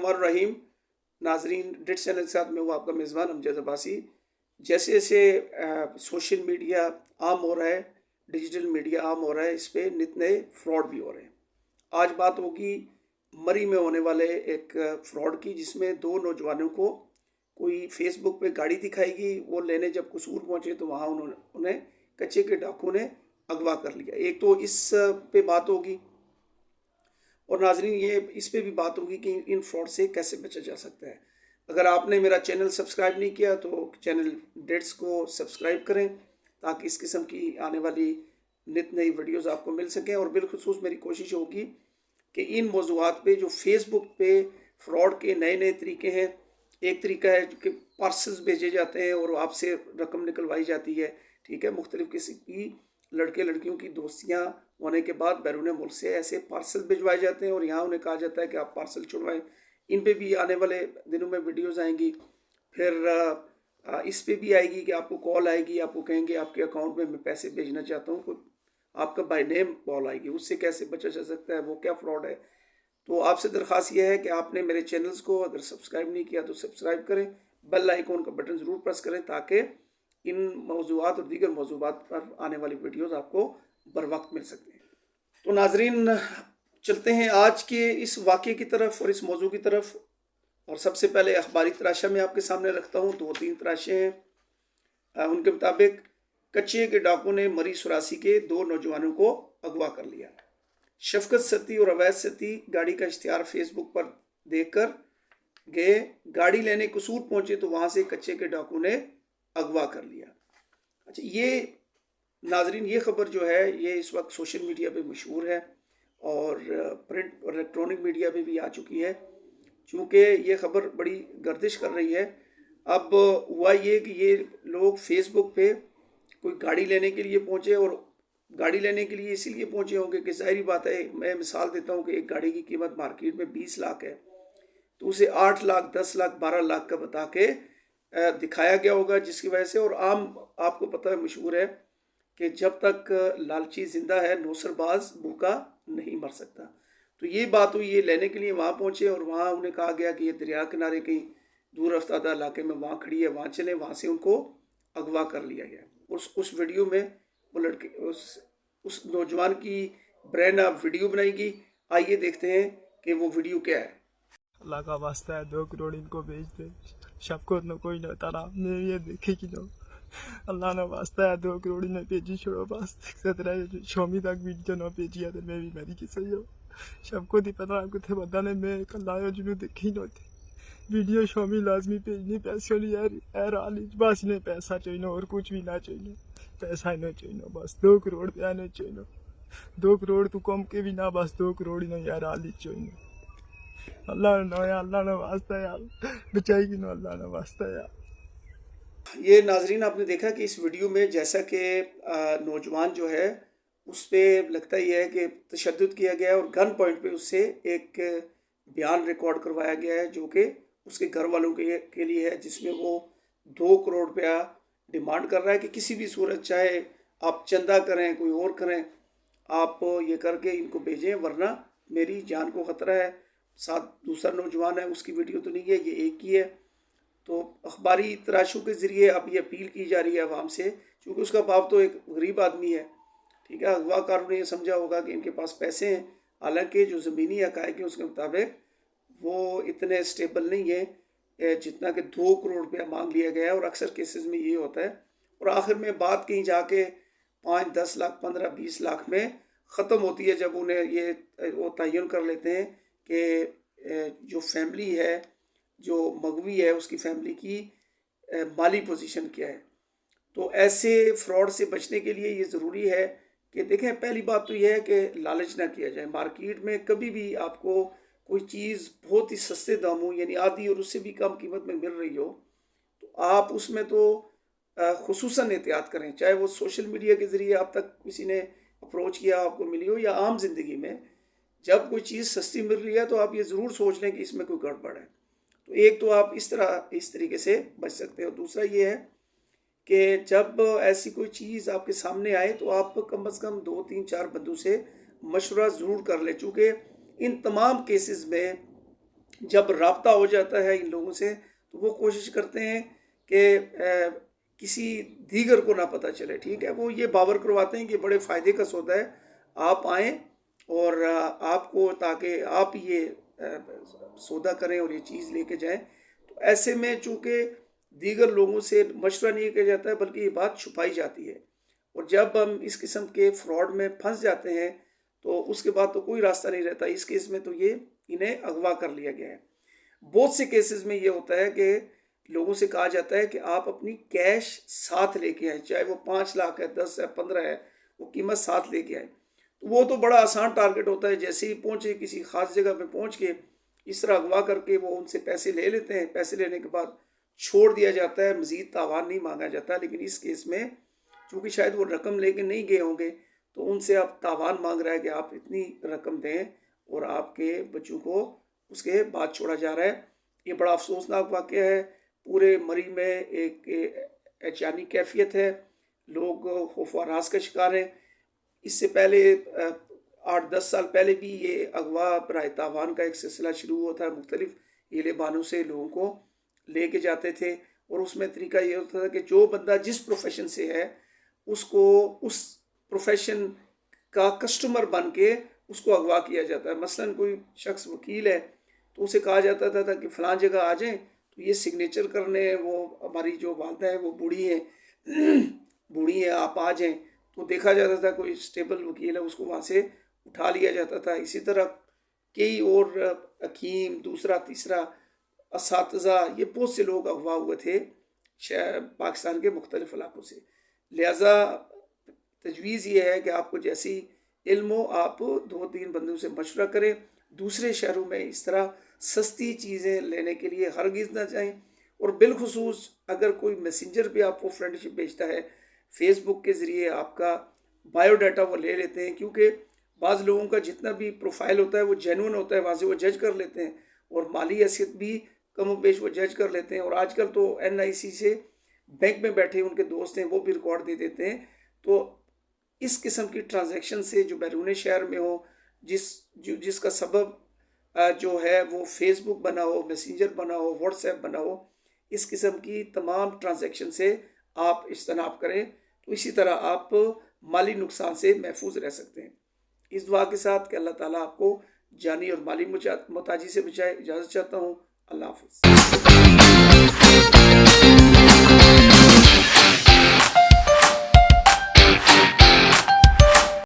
बिस्मिल्लाहिर्रहमानिर्रहीम। नाजरीन, डिट चैनल के साथ मैं हूँ आपका मेज़बान अमजद अब्बासी। जैसे जैसे सोशल मीडिया आम हो रहा है, डिजिटल मीडिया आम हो रहा है, इस पर नित नए फ्रॉड भी हो रहे हैं। आज बात होगी मरी में होने वाले एक फ्रॉड की, जिसमें दो नौजवानों को कोई फेसबुक पे गाड़ी दिखाएगी। वो लेने जब कसूर पहुँचे तो वहाँ उन्हें कच्चे के डाकू ने अगवा कर लिया। एक तो इस पे बात होगी, और नाजरीन ये इस पे भी बात होगी कि इन फ्रॉड से कैसे बचा जा सकता है। अगर आपने मेरा चैनल सब्सक्राइब नहीं किया तो चैनल डिट्स को सब्सक्राइब करें, ताकि इस किस्म की आने वाली नित नई वीडियोस आपको मिल सकें। और बिलखुसूस मेरी कोशिश होगी कि इन मौज़ूआत पे जो फेसबुक पे फ्रॉड के नए नए तरीके हैं। एक तरीका है कि पार्सल्स भेजे जाते हैं और आपसे रकम निकलवाई जाती है। ठीक है, मुख्तलिफ किस्म की लड़के लड़कियों की दोस्तियाँ होने के बाद बैरून मुल्क से ऐसे पार्सल भिजवाए जाते हैं और यहाँ उन्हें कहा जाता है कि आप पार्सल छुड़वाएं। इन पे भी आने वाले दिनों में वीडियोस आएंगी। फिर इस पे भी आएगी कि आपको कॉल आएगी, आपको कहेंगे आपके अकाउंट में मैं पैसे भेजना चाहता हूँ, कोई आपका बाय नेम कॉल आएगी। उससे कैसे बचा जा सकता है, वो क्या फ्रॉड है। तो आपसे दरख्वास्त यह है कि आपने मेरे चैनल्स को अगर सब्सक्राइब नहीं किया तो सब्सक्राइब करें, बेल आइकॉन का बटन ज़रूर प्रेस करें, ताकि इन मौज़ूआत और दीगर मौज़ूआत पर आने वाली वीडियोस आपको बर वक्त मिल सकते हैं। तो नाजरीन, चलते हैं आज के इस वाक़े की तरफ और इस मौजू की तरफ। और सबसे पहले अखबारी तराशा में आपके सामने रखता हूँ। 2-3 तराशे हैं। उनके मुताबिक कच्चे के डाकू ने मरी सुरासी के 2 नौजवानों को अगवा कर लिया। शफकत सती और अवैध सती गाड़ी का इश्तिहार फेसबुक पर देखकर गए, गाड़ी लेने कसूर पहुंचे तो वहां से कच्चे के डाकू ने अगवा कर लिया। अच्छा, ये नाजरीन ये खबर जो है ये इस वक्त सोशल मीडिया पे मशहूर है और प्रिंट और इलेक्ट्रॉनिक मीडिया पे भी आ चुकी है, चूँकि ये खबर बड़ी गर्दिश कर रही है। अब हुआ ये कि ये लोग फेसबुक पे कोई गाड़ी लेने के लिए पहुँचे, और गाड़ी लेने के लिए इसीलिए पहुँचे होंगे कि ज़ाहिर बात है, मैं मिसाल देता हूँ कि एक गाड़ी की कीमत मार्केट में 20 लाख है, तो उसे 8 लाख, 10 लाख, 12 लाख का बता के दिखाया गया होगा, जिसकी वजह से। और आम आपको पता है, मशहूर है कि जब तक लालची जिंदा है नौसरबाज भूखा नहीं मर सकता। तो ये बात हुई, ये लेने के लिए वहाँ पहुँचे और वहाँ उन्हें कहा गया कि ये दरिया किनारे कहीं दूर रफ्तादा इलाके में वहाँ खड़ी है, वहाँ चले। वहाँ से उनको अगवा कर लिया गया। उस वीडियो में वो लड़के उस नौजवान की ब्रेन वीडियो बनाई गई। आइए देखते हैं कि वो वीडियो क्या है। अल्लाह का वास्ता है 2 करोड़ इनको भेज दे, सबको न कोई न तारा मैं ये देखे कि नो अल्लाह ने वास्ता है 2 करोड़ ने भेजी छोड़ो बस 17 शोमी तक वीडियो न भेजी है तो मैं भी मेरी किसी हो सबको दी पता कुछ बंदा ने मैं कल आयो जिन्हों देखी न थी वीडियो शोमी लाजमी भेजनी पैसे ली यार आली बस ने पैसा चाहिए और कुछ भी ना चाहिए, पैसा ही ना चाहिए, बस 2 करोड़ पे आने चाहिए। 2 करोड़ तू कम के भी ना, बस 2 करोड़ ही ना यार आली चाहिए। अल्लाह ने वास्ता यार बचाएगी ना, अल्लाह ने वास्ता यार। ये नाजरीन आपने देखा कि इस वीडियो में जैसा कि नौजवान जो है उस पर लगता ही है कि तशद्दुद किया गया है और गन पॉइंट पे उससे एक बयान रिकॉर्ड करवाया गया है, जो कि उसके घर वालों के लिए है, जिसमें वो 2 करोड़ रुपया डिमांड कर रहा है कि किसी भी सूरत, चाहे आप चंदा करें, कोई और करें, आप ये करके इनको भेजें, वरना मेरी जान को ख़तरा है। साथ दूसरा नौजवान है, उसकी वीडियो तो नहीं है, ये एक ही है। तो अखबारी तराशों के ज़रिए अब ये अपील की जा रही है आवाम से, क्योंकि उसका बाप तो एक गरीब आदमी है। ठीक है, अगवाकारों ने ये समझा होगा कि इनके पास पैसे हैं, हालांकि जो ज़मीनी हक़ाइक़ हैं उसके मुताबिक वो इतने स्टेबल नहीं है जितना कि 2 करोड़ रुपया मांग लिया गया है। और अक्सर केसेस में ये होता है, और आखिर में बात कहीं जाके 5, 10 लाख, 15, 20 लाख में ख़त्म होती है, जब उन्हें ये वो तयन कर लेते हैं कि जो फैमिली है, जो मगवी है, उसकी फैमिली की माली पोजीशन क्या है। तो ऐसे फ्रॉड से बचने के लिए ये ज़रूरी है कि देखें, पहली बात तो यह है कि लालच ना किया जाए। मार्केट में कभी भी आपको कोई चीज़ बहुत ही सस्ते दामों, यानी आधी और उससे भी कम कीमत में मिल रही हो, तो आप उसमें तो खुसूसन एहतियात करें। चाहे वो सोशल मीडिया के ज़रिए आप तक किसी ने अप्रोच किया, आपको मिली हो, या आम जिंदगी में जब कोई चीज़ सस्ती मिल रही है तो आप ये ज़रूर सोच लें कि इसमें कोई गड़बड़ है। तो एक तो आप इस तरीके से बच सकते हो। दूसरा ये है कि जब ऐसी कोई चीज़ आपके सामने आए तो आप कम से कम 2, 3, 4 बंदों से मशवरा ज़रूर कर लें, चूँकि इन तमाम केसेस में जब राब्ता हो जाता है इन लोगों से तो वो कोशिश करते हैं कि किसी दीगर को ना पता चले, ठीक है। वो ये बावर करवाते हैं कि बड़े फ़ायदे का सौदा है, आप आएँ और आपको, ताकि आप ये सौदा करें और ये चीज़ लेके जाएं। तो ऐसे में चूँकि दीगर लोगों से मशवरा नहीं किया जाता है बल्कि ये बात छुपाई जाती है, और जब हम इस किस्म के फ्रॉड में फंस जाते हैं तो उसके बाद तो कोई रास्ता नहीं रहता। इस केस में तो ये इन्हें अगवा कर लिया गया है। बहुत से केसेस में ये होता है कि लोगों से कहा जाता है कि आप अपनी कैश साथ लेके आएँ, चाहे वो 5 लाख है, 10 है, 15 है, वो कीमत साथ लेके आएँ। तो वो तो बड़ा आसान टारगेट होता है, जैसे ही पहुँचे किसी ख़ास जगह पे पहुँच के इस तरह अगवा करके वो उनसे पैसे ले लेते हैं। पैसे लेने के बाद छोड़ दिया जाता है, मज़ीद तावान नहीं मांगा जाता। लेकिन इस केस में चूँकि शायद वो रकम लेके नहीं गए होंगे तो उनसे आप तावान मांग रहा है कि आप इतनी रकम दें और आपके बच्चों को उसके बाद छोड़ा जा रहा है। ये बड़ा अफसोसनाक वाक़या है। पूरे मरी में एक ऐशानी कैफियत है, लोग खौफ व हरास का शिकार हैं। इससे पहले 8-10 साल पहले भी ये अगवा बराए तावान का एक सिलसिला शुरू हुआ था। मुख्तलिफ हीले बानों से लोगों को लेके जाते थे और उसमें तरीका ये होता था कि जो बंदा जिस प्रोफेशन से है उसको उस प्रोफेशन का कस्टमर बन के उसको अगवा किया जाता है। मसलन कोई शख्स वकील है तो उसे कहा जाता था कि फ़लाँ जगह आ जाएं, तो ये सिग्नेचर करने, वो हमारी जो वालदा है वो बूढ़ी है आप आ जाएं। तो देखा जाता था कोई स्टेबल वकील है, उसको वहाँ से उठा लिया जाता था। इसी तरह कई और हकीम, दूसरा तीसरा असातिज़ा, ये बहुत से लोग अगवा हुए थे पाकिस्तान के मुख्तलिफ इलाकों से। लिहाजा तजवीज़ ये है कि आपको जैसी इल्म हो आप 2-3 बंदों से मशवरा करें। दूसरे शहरों में इस तरह सस्ती चीज़ें लेने के लिए हरगिज़ ना जाएं। और बिलखुसूस अगर कोई मैसेंजर भी आपको फ्रेंडशिप भेजता है, फेसबुक के ज़रिए आपका बायोडाटा वो ले लेते हैं, क्योंकि बाज़ लोगों का जितना भी प्रोफाइल होता है वो जेन्युइन होता है, वहाँ से वो जज कर लेते हैं, और माली हैसियत भी कम बेश वो जज कर लेते हैं। और आजकल तो NIC से बैंक में बैठे उनके दोस्त हैं वो भी रिकॉर्ड दे देते हैं। तो इस किस्म की ट्रांजैक्शन से जो बैरून शहर में हो, जिसका सबब जो है वो फेसबुक बना हो, मैसेंजर बना हो, व्हाट्सएप बना हो, इस किस्म की तमाम ट्रांजैक्शन से आप इज्तनाब करें। तो इसी तरह आप माली नुकसान से महफूज रह सकते हैं। इस दुआ के साथ कि अल्लाह ताला आपको जानी और माली मुताजी से बचाए, इजाज़त चाहता हूँ। अल्लाह हाफ़िज़।